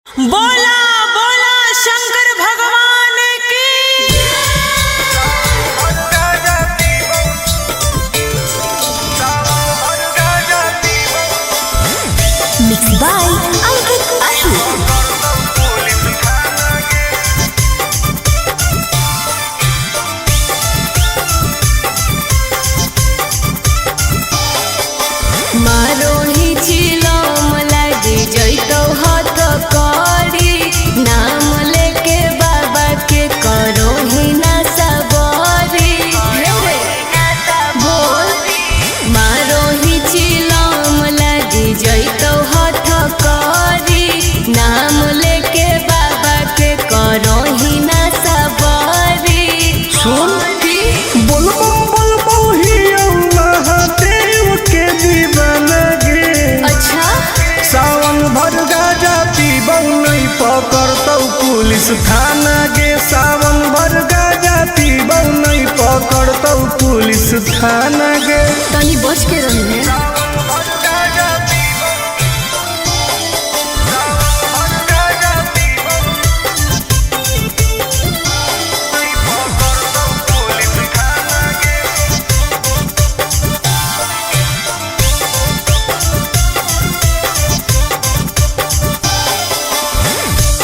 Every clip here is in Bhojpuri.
बोला बोला शंकर भगवान की। Mix by Ankit Ashok. मारो ही चिलम लागे जैतो हाथ करी, नाम लेके बाबा के करो ही ना सबरी। बोल मारो ही चिलम लागे जैतो हाथ करी, नाम लेके बाबा के करो ही ना सबरी। सुन बोल बम ही महादेव के दीवाना गे। अच्छा सावन भर गाजा पीबौ नहीं पकड़तौ पुलिस थाना गे। सावन भर गाजा पीबौ नहीं पकड़तौ पुलिस थाना गे। तनी बच के रही है।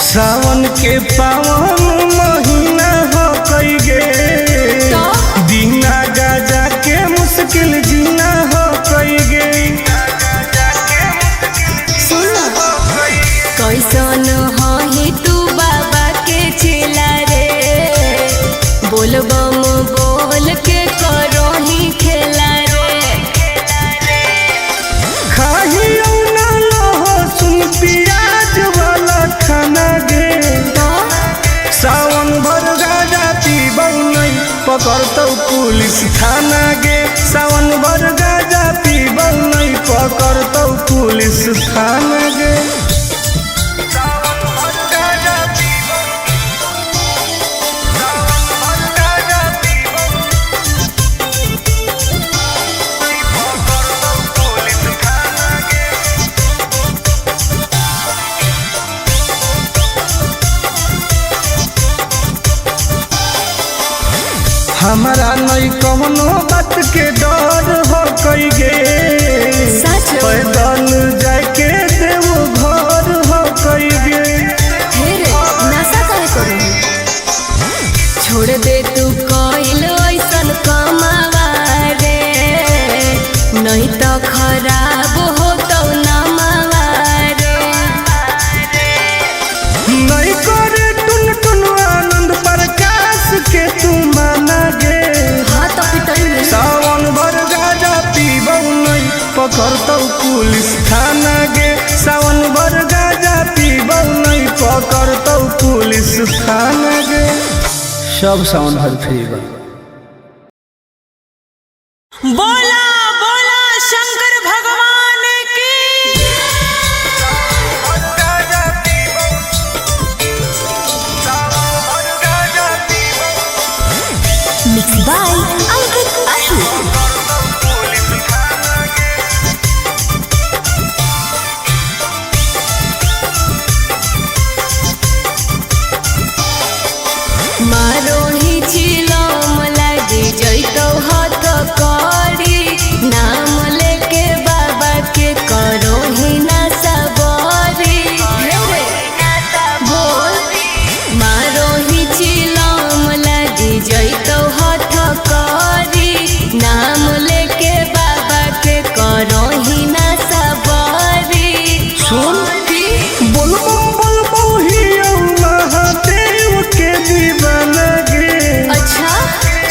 सावन के पावन महीना हो कई गे, दीना गाजा के मुश्किल जीना हो कई गे। कैसन ही तू बाबा के चेला रे, बोल बम बोल के करो ही खेला रे। खाही ना लहसुन प्याज वाला खाना गे। सावन भर गाजा पीबौ नहीं पकड़तौ पुलिस थाना गे। सावन भर गाजा पीबौ नहीं पकड़तौ पुलिस थाना गे। हमारा नहीं कवनो बात के डर हो कई गे। सच पैदल जाके देव घर हो कई गे। हेरे नशा काहे करो, छोड़ दे तू कइल ऐसन कमावा रे, नहीं तो खराब हो तो नमावा रे। नहीं करे टुन टुन आनंद प्रकाश के तू माना गे। हाँ तो पिटाई में सावन भर गाजा पीबौ नहीं पकड़तौ पुलिस थाना गे। सावन भर गाजा पीबौ नहीं पकड़तौ पुलिस थाना गे। सब सावन भर फ्री बा। बोला बोला शंकर भगवान की। Mix by Ankit Ashok. मारो ही चिलम लागे जैतो हाथ करी, नाम लेके बाबा के करो ही ना सबरी। बोल मारो ही चिलम लागे जैतो हाथ करी, नाम लेके बाबा के करो ही ना सबरी। सुन बोल बम ही महादेव के दीवाना गे। अच्छा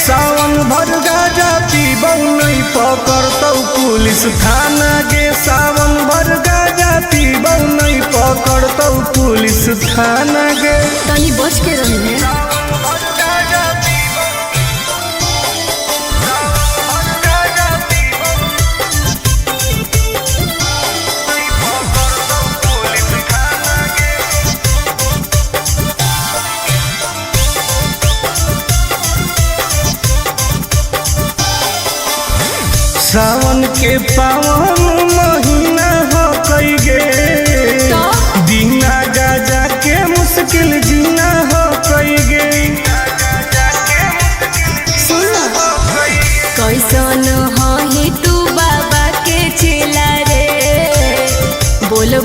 सावन भर गाजा पीबौ नहीं पकड़तौ पुलिस थाना गे। सावन भर गाजा पीबौ नहीं पकड़तौ पुलिस थाना गे। तनी बच के रही है। सावन के पावन महीना हो कई गे, दीना गाजा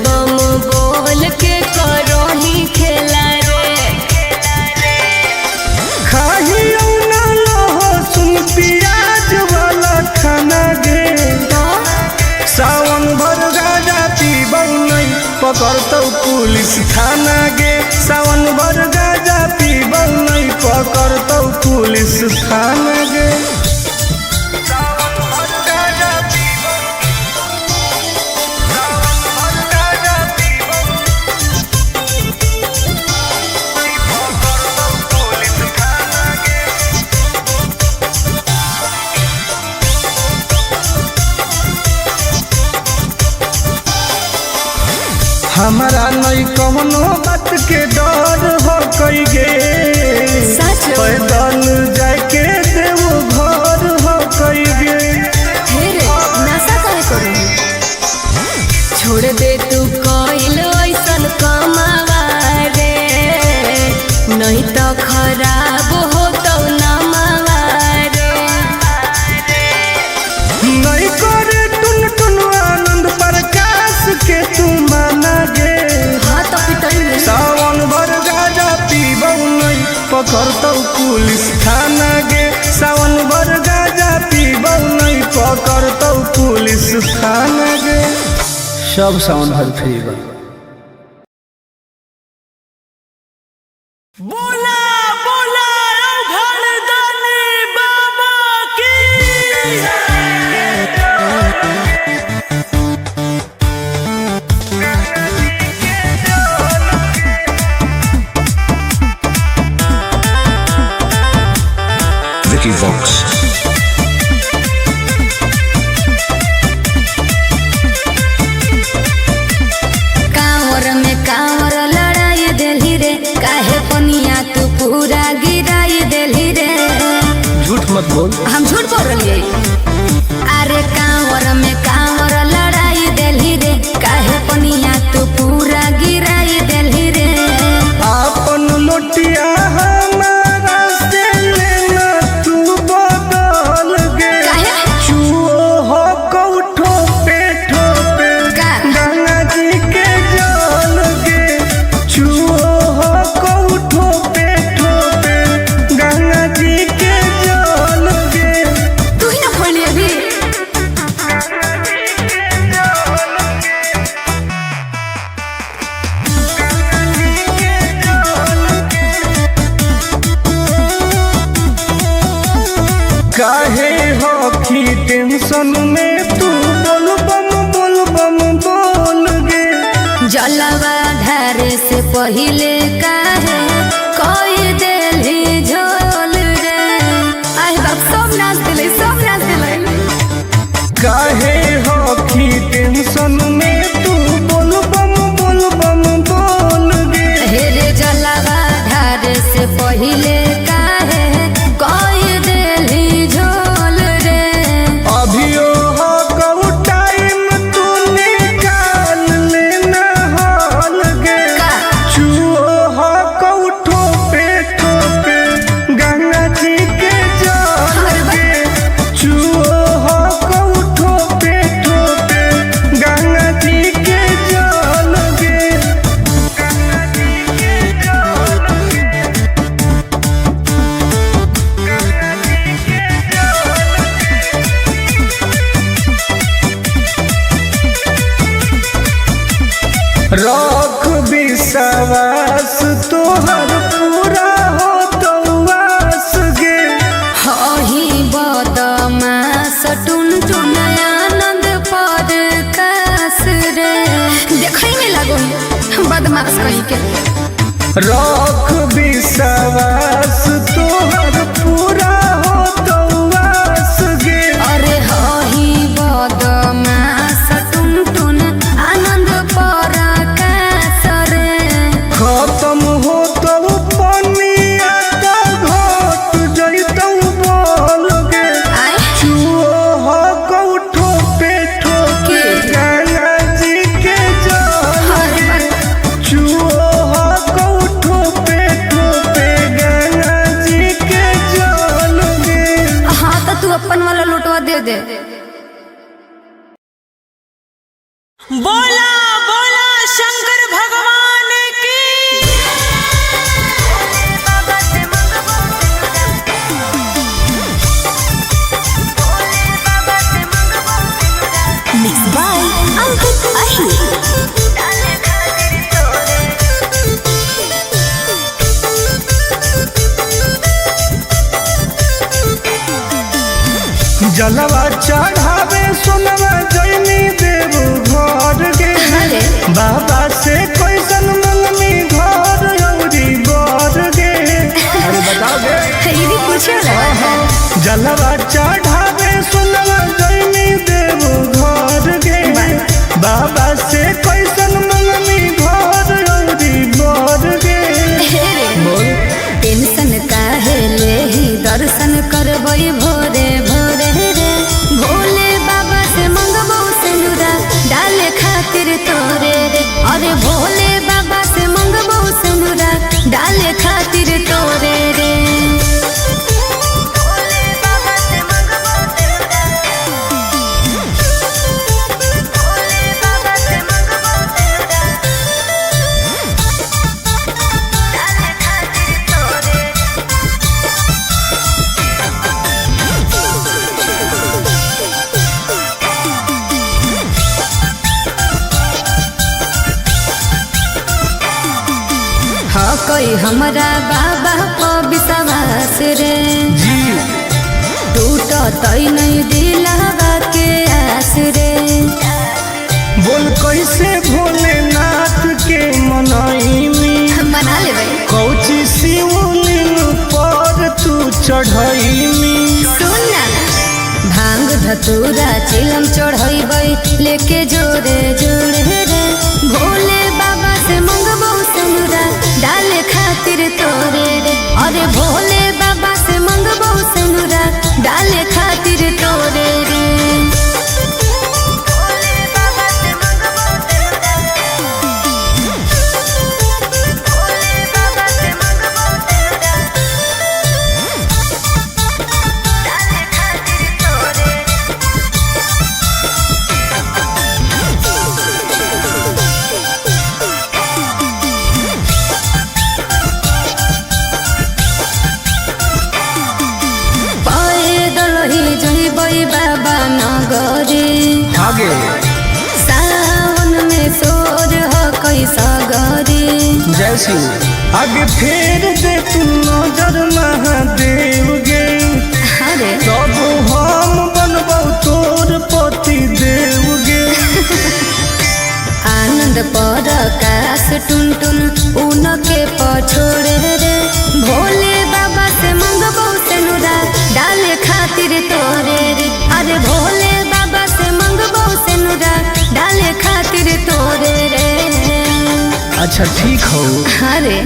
बम बोल के करही खेला रे। खाही ना लहसुन प्याज वाला खाना गे, सावन भर गाजा पीबौ नहीं पकड़तौ पुलिस थाना गे। सावन भर गाजा पीबौ नहीं पकड़तौ पुलिस थाना गे। हमारा नहीं कौनो बात के डर हो कई गे, पैदल जाके देव घर हो कई गे। नशा करे करो छोड़ दे तू कइल ऐसन कमावा रे, नहीं तो खराब हो तो नमावा रे। नहीं करे टुन टुन आनंद प्रकाश के तू माना गे। हाँ तो पिटाई सावन भर गाजा पीबौ नहीं पकड़तौ पुलिस थाना गे। सावन भर गाजा पीबौ नहीं पकड़तौ पुलिस थाना गे। सब सावन भर फ्री बा। बोला बोला घरदानी बाबा की। Vicky Vox. कांवर में कांवर लड़ाई देली रे, काहे पनिया तू पूरा गिराई देली रे। झूठ मत बोल। हम झूठ बोल रही। अरे कांवर में कांवर लड़ाई देली रे, काहे पनिया तू पूरा गिराई देली रे। आपन लोटिया हमारा से लेना तू बदल गे। काहे? चुओ हो कौठो पे ठोपे का? गंगा जी के जल गे। चुओ हो कौठो पे ठोपे गंगा जी के जल गे। तू ही ना खोली अभी। काहे हो की टेंशन में तू बोल बम बोल गे। जलवा ढारे से पहिले काहे कोई देली झोल रे। आई बाप सब नाच दिले, सब नाच दिले। काहे हो की टेंशन में तू बोल बम बोल गे। हेरे जलवा ढारे से पहिले काहे कोई देली झोल रे। अभियो हो कऊ टाइम तू निकाल लेना हाल गे। का? चुओ हो कऊ ठोपे ठोपे गंगा जी के जल गे। चुओ हो कऊ ठोपे ठोपे गंगा जी के जल गे। रख विश्वास तोहर पूरा हो तो वास गे। हही बदमाश टुन टुन आनंद पर कास रे। देखई में लागो बदमाश कहीं के। रख विश्वास तोहर पूरा हो तो वास गे। अरे हही बदमाश टुन टुन आनंद पर कास रे। खत्म हो तो पनिया तो घट जइतौ बोल गे। आय चुओ हो कौठो पे ठोके गंगा जी के जल गे। चुओ हो कौठो पे ठोके गंगा जी के जल कुछ जलवा चढ़ावे सुनवा गईनी देव घर गे बाबा से कैसन मंगनी घर औरी बर गे। टेंशन काहे लेही दर्शन करबई भोरे भोरे रे भोले बाबा से मंगबो सिनुरा डाले खातिर तोरे रे अरे भोले बाबा से मंगबो सिनुरा डाले खातिर तोरे रे। हाँ कोई हमरा बाबा को विश्वास रे जी टूट तई नहीं दिलावा के आस रे। बोल कैसे भोलेनाथ के मनईनी मना ले भाई कौची शिवलिंग पर तू चढ़ईनी। सुन ना भांग धतूरा चिलम चढ़ैबै लेके जोरे जोरे रे भोले बाबा से मंगबो सिनुरा डाले खातिर तोरे रे अरे भोले बाबा से मंगबो सिनुरा डाले खातिर तोरे रे। बाबा नगरी आगे सावन में सोर हो कैसा गरी जैसी आगे फेर दे तू नजर महादेव गे अरे तब हम बनबो तोर पति देव गे। आनंद पर आकाश टुन टुन उनके पछोड़े रे भोले बाबा से मंगबो सिनुरा डाले खातिर तोरे रे अरे भोले बाबा से मंगबो सिनुरा डाले खातिर तोरे रे। अच्छा ठीक हो अरे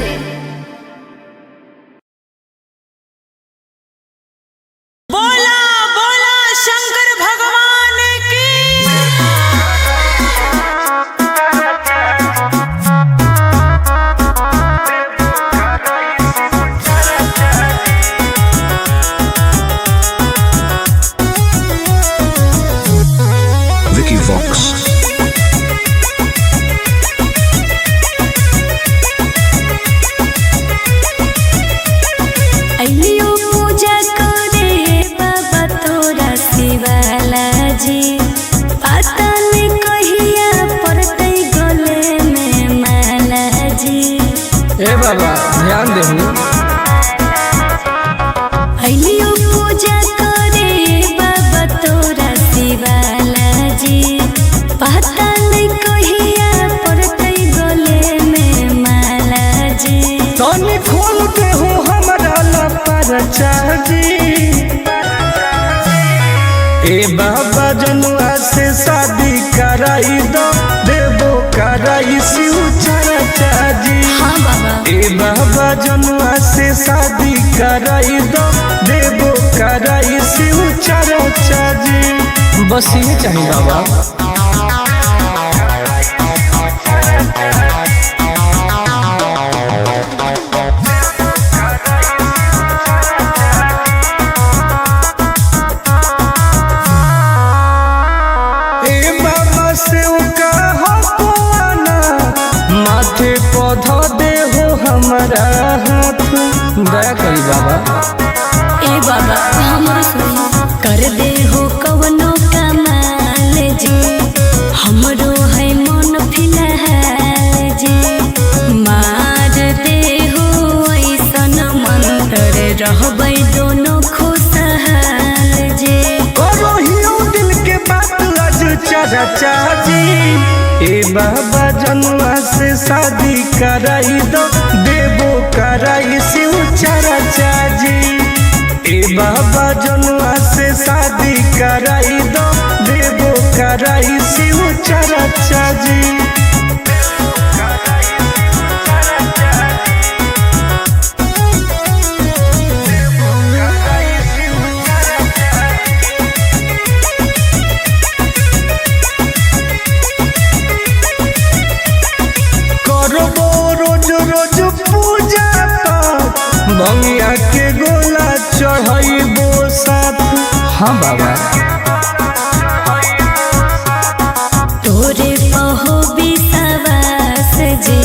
बोला बोला शंकर भगवान की। Vicky Vox. अलियो पूजा करे बाबा तोरा शिवाला जी पता नहीं कहिया पड़ते गले में माला जी। ए बाबा ध्यान देहु अलियो पूजा करे बाबा तोरा शिवाला जी पता नहीं कहिया पड़ते गले में माला जी। तनी खोल के हो हमरा लपर चाची ए बाबा जनुआ से शादी कराई दो देबो कराई शिव चर्चा जी। हाँ बाबा ए बाबा जनुआ से शादी कराई दो देबो कराई शिव चर्चा जी। बस ये चाहिए बाबा। माथे पौधा दे हो हमारा हाथ दया करी बाबा। ए बाबा हमर सुनी कर दे हो कवनो कमाल जी हमरो है मन फिलहाल जी मार दे हो ऐसन मंत्र रहबै दोनों खुशहाल जी। करो हियो दिल के बात आज चर्चा जी। ए बाबा जनुआ से शादी कराई दो देबो कराई शिव चर्चा जी। बाबा जनुआ से शादी कराई दो देवो कराई शिव चरचा जी। करबो रोज रोज पूजा पाठ बंगिया के गोला चढ़ाइबो साथ। हाँ बाबा तोरे पहो विश्वास जे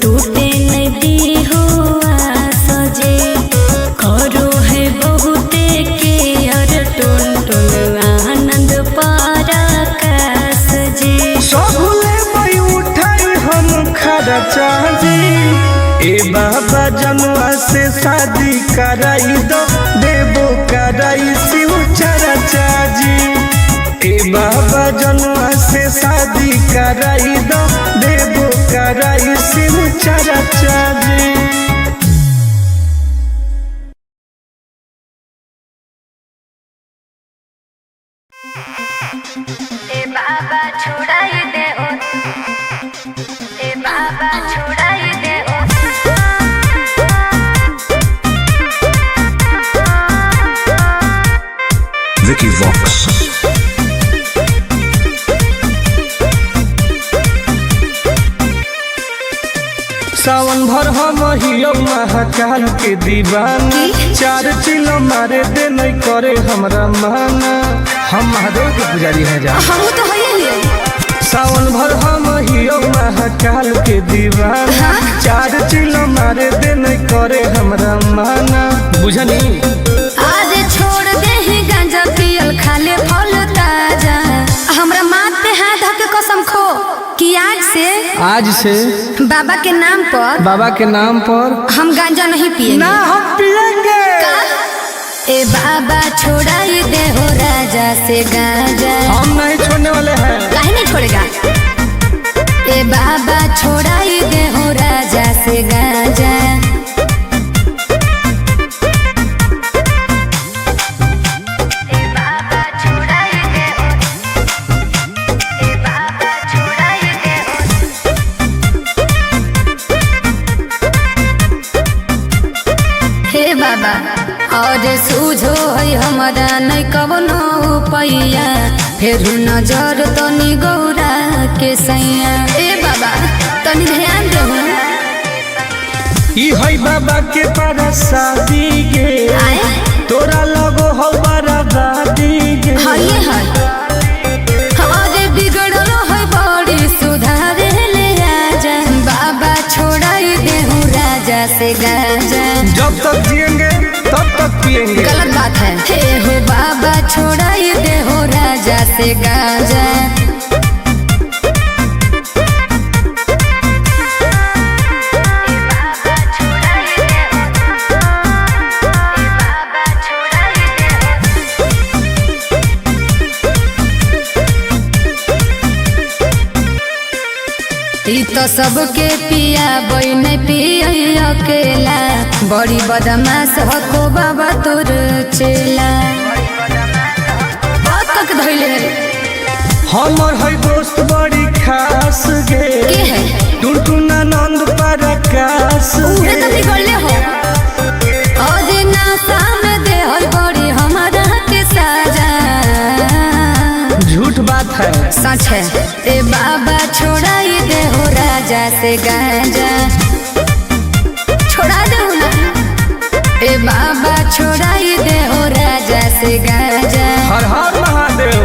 टूटे नदी हुआ सजे करो है बहुते के अर टोल टोल आनंद पराकाश जे सबले मई उठाई हम खर्चा जी। ए बाबा जनुआ से शादी कराई दो देवो कराई शिव चरचा जी। ए बाबा जनुआ से शादी कराई दो देवो कराई शिव चरचा जी। ए बाबा छोड़ाई दे ओ ए बाबा छोड़ाई दे ओ Vicky Vox. सावन भर हम हियो महाकाल के दीवाना चार चिलो मारे दे नहीं करे हमरा माना। हम महादेव के पुजारी हैं जा। हम तो है सावन भर हम हियो महाकाल के दीवाना चार चिलो मारे दे नहीं करे हमरा माना। बुझनी आज छोड़ दे ही गांजा पियल खाले फल ताजा हमरा माथ पे हाथ धके कसम खो कि आज से बाबा के नाम पर हम गांजा नहीं पिएंगे। ना हम पिएंगे। ए बाबा छोड़ाई दे हो राजा से गांजा। हम नहीं छोड़ने वाले हैं। काहे नहीं छोड़ेगा। ए बाबा छोड़ाई दे हो राजा से गांजा। बाबा और सूझो है हमारा नहीं कवनो पैया फिर नजर तनी गौरा के सैया। ए बाबा तनी ध्यान दो। ई है बाबा के परसादी गे तोरा लगो हो बराबादी गे। हाँ ये है अरे बिगड़ल है बड़ी सुधारे ले आजा। बाबा छोड़ाई दे हूँ राजा से गांजा। जब तक जिएंगे तब तक पिएंगे। गलत बात है। हे हो बाबा छोड़ाई दे हो राजा से गांजा। ई तो सबके पिया बई नहीं पिया अकेला बड़ी बदमाश हको बाबा तोर चेला। बहुत तक धैले हमर है दोस्त बड़ी खास गे के है टुनटुना नंद परकाश उहे तो बिगड़ले हो। और नासा में दे हो बड़ी हमारा के साजा। झूठ बात है सच है। ए बाबा छोड़ाई दे हो राजा से गांजा। छोड़ा दे ना। ए बाबा छोड़ाई दे हो राजा से गांजा। हर हर महादेव।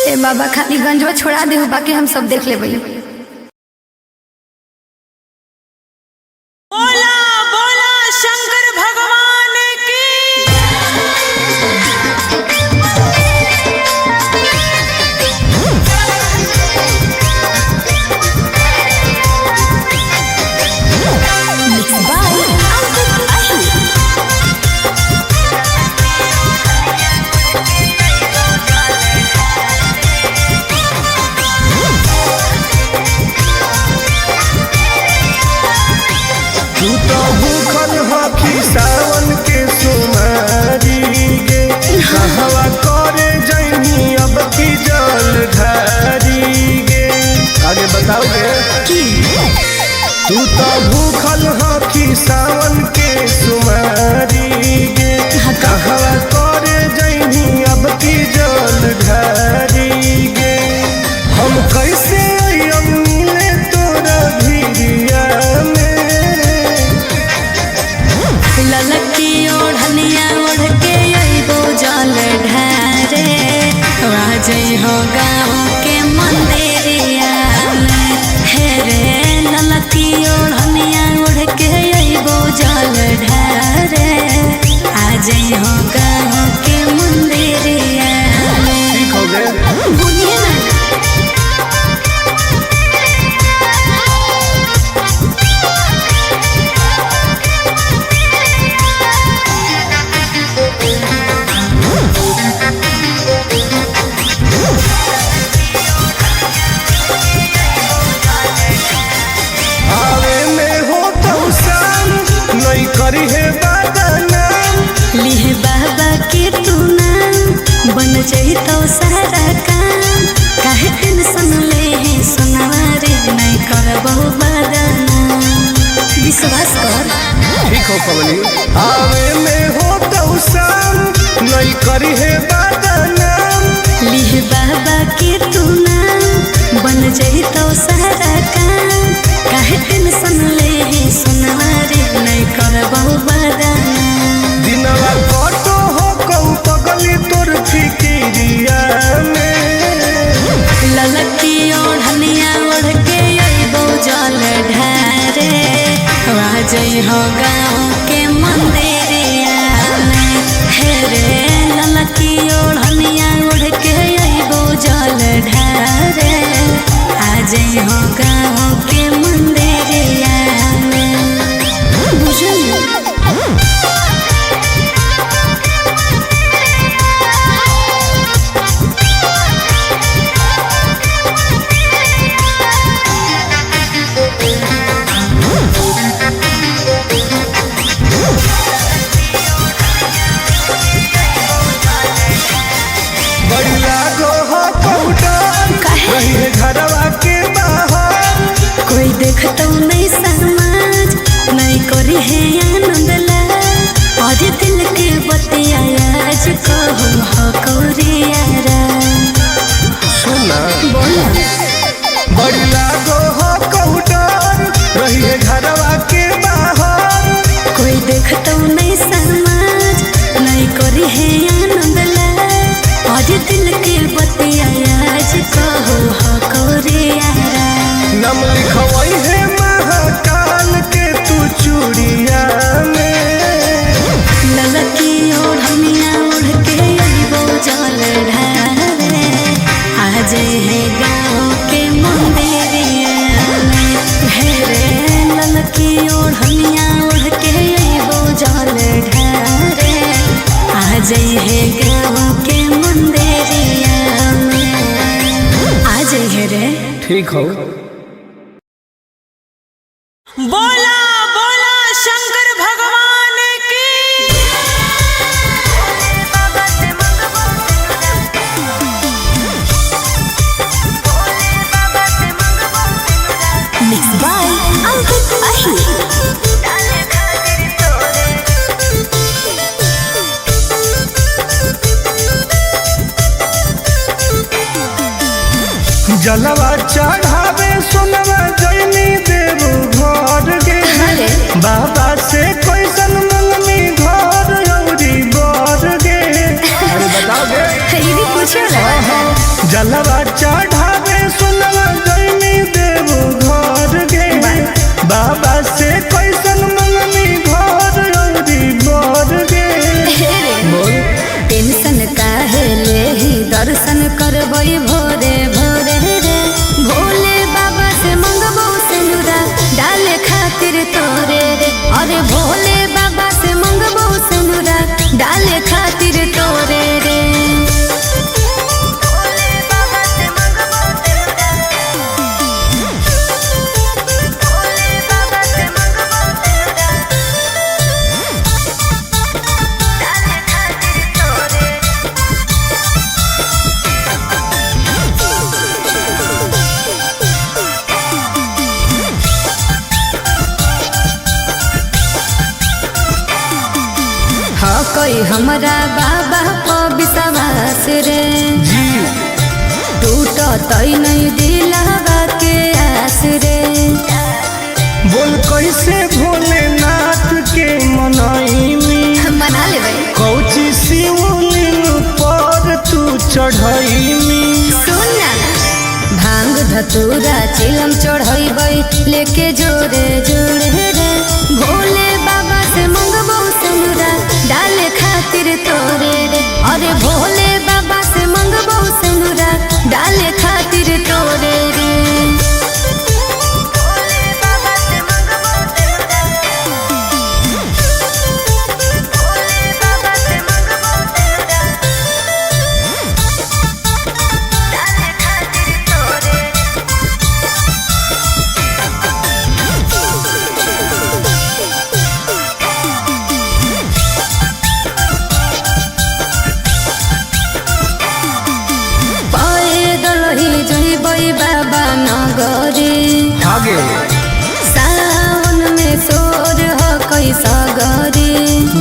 ए बाबा खाली गंजवा छोड़ा दे हो बाकी हम सब देख लेबै। बोला बोला शंकर भगवान की। Mixed by Ankit Ahu. बताओगे की तू तो भूखल हकी सावन के सुमारी गे कहवा करे जैनी अब की जल ढारी गे हम कैसे अब मिले तोरा भिरिया में ललकी ओढ़निया ओढ़ के अइबो जल ढारे राजई हो गाँव के मंदिरिया में हे रे ललकी ओढ़निया ओढ़ के अइबो जल ढारे आजई हो गाँव के मंदिरिया में ठीक हो गए बोलिए ना आवे में हो तो शाम नहीं करी है बदनाम लिहे बाबा के तू नाम बन जाई तो सारा काम काहे टेंशन ले है सुनारे नहीं करबो बदनाम विश्वास कर ठीक हो कमली आवे में हो तो शाम नहीं करी है बदनाम लिहे बाबा के तू नाम बन जाई तो सारा काम काहे टेंशन ले है सुनारे नहीं करबो बदनाम दिनवा कटो हो कहू पगली तोर फिकिरिया में ललकी ओढ़निया ओढ़ के अइबो जल ढारे राजई हो गाँव के मंदिरिया में हे रे ललकी ओढ़निया ओढ़ के अइबो जल ढारे आजई हो गाँव के मंदिरिया में बुझलिए बड़ी लागो हो कौटन काहे? रही है घरवा के बाहर कोई देखतो नहीं समाज नहीं करी है आनंद लाल और दिल के बतिया आज कहो हो कोरियारा सुना बोला बड़ी लागो हो कौटन रही है घरवा के बाहर कोई देखतो नहीं समाज नहीं करी है आनंद लाल और दिल के बतिया आज कहो हो कोरियारा नम लिखवई है महाकाल के तू चूड़िया में ललकी ओढ़निया ओढ़ के अइबो जल ढारे आज है गाँव के मंदिरिया में हे रे ललकी ओढ़निया ओढ़ के अइबो जल ढारे आज है गाँव के मंदिरिया में आज है रे ठीक हो बोला बोला शंकर भगवान की Mixed by Ankit Ahir. जलवा चढ़ावे सोनवा जैनी देव घर गे अरे। बाबा से कैसन मंगनी घर औरी बर गे अरे बताओ गे ये भी पूछो ना जलवा चढ़ावे सोनवा जैनी देव घर गे बाबा से कैसन मंगनी घर औरी बर गे बोल टेंशन काहे ले ही दर्शन करबई भोरे भोरे रे भोले बाबा से मंगबो सिनुरा डाले खातिर तोरे रे अरे भोले बाबा से मंगबो सिनुरा डाले खातिर तोरे रे भोले बाबा से मंगबो कोई हमरा बाबा को विश्वास रे जी टूटो तई नहीं दिलावा के आस रे बोल कैसे भोलेनाथ के मनाई मना लेबै कौची शिवलिंग पर तू चढ़ाई सुन ना भांग धतूरा चिलम चढ़ैबै लेके जोरे जोरे रे भोले बाबा से मंगबो सनुरा डाले खातिर तोरे रे अरे भोले बाबा से मंगबो सनुरा डाले खातिर तोरे रे बाबा नगरे आगे सावन में सोर हो कैसा गरे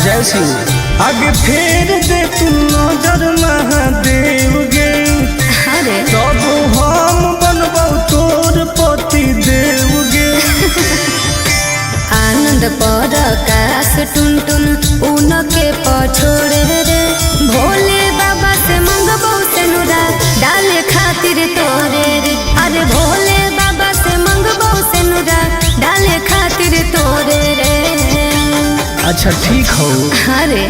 जय शिव आगे फेर दे तू नजर महादेव गे अरे तब हम बनबौ तोर पति देव गे आनंद पर आकाश टुन टुन उनके पछोड़े रे भोले बाबा से मंगबो सेनुरा डाले खातिर तोरे रे अरे भोले बाबा से मंगबो सेनुरा डाले खातिर तोरे रे अच्छा ठीक हो अरे